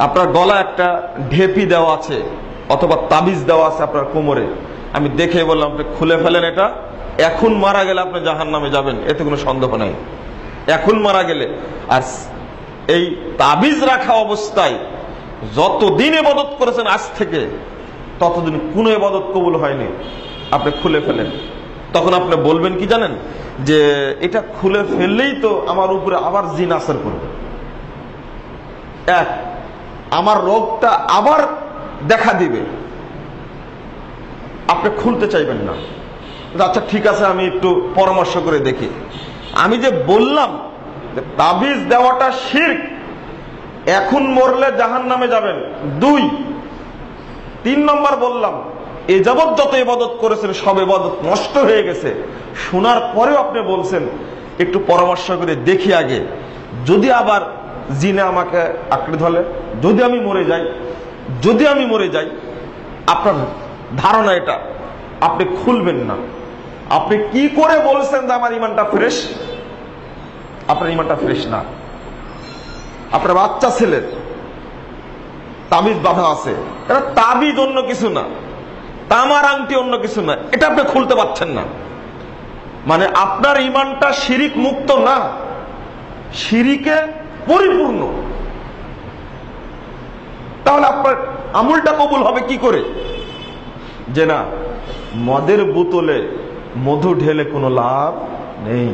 আপনার গলা একটা ঢেপি দেওয়া আছে অথবা তাবিজ দেওয়া আছে আপনার কোমরে, আমি দেখে বললাম আপনি খুলে ফেলেন এটা, এখন মারা গেলে আপনি জাহান্নামে যাবেন, এতে কোনো সন্দেহ নাই। এখন মারা গেলে। আর এই তাবিজ রাখা অবস্থায় যতদিন ইবাদত করেছেন আজ থেকে, ততদিন কোনো ইবাদত কবুল হয়নি, আপনি খুলে ফেলেন। তখন আপনি বলবেন কি জানেন, যে এটা খুলে ফেললেই তো আমার উপরে আবার জিন আসর করবে, আমার রোগটা আবার দেখা দিবে, আপনি খুলতে চাইবেন না। আচ্ছা ঠিক আছে, আমি একটু পরামর্শ করে দেখি। আমি যে বললাম যে তাবিজ দেওয়াটা শিরক, এখন মরলে জাহান্নামে যাবেন 2, 3 নম্বর বললাম এ যাবৎ যত ইবাদত করেছেন সব ইবাদত নষ্ট হয়ে গেছে। শোনার পরেও আপনি বলছেন একটু পরামর্শ করে দেখি আগে, যদি আবার জিনে আমাকে আঁকড়ে ধরে, যদি আমি মরে যাই, আপনার ধারণা এটা, আপনি খুলবেন না। আপনি কি করে বলছেন যে আমার ইমানটা ফ্রেশ? আপনার ইমানটা ফ্রেশ না। আপনার বাচ্চা ছেলের তাবিজ বাঁধা আছে, এটা তাবিজ অন্য কিছু না, তামার আংটি অন্য কিছু না, এটা আপনি খুলতে পারছেন না। মানে আপনার ইমানটা শিরিক মুক্ত না, শিরিকে পরিপূর্ণ। তাহলে আপনার আমলটা কবুল হবে কি করে? যে না, মদের বোতলে মধু ঢেলে কোনো লাভ নেই।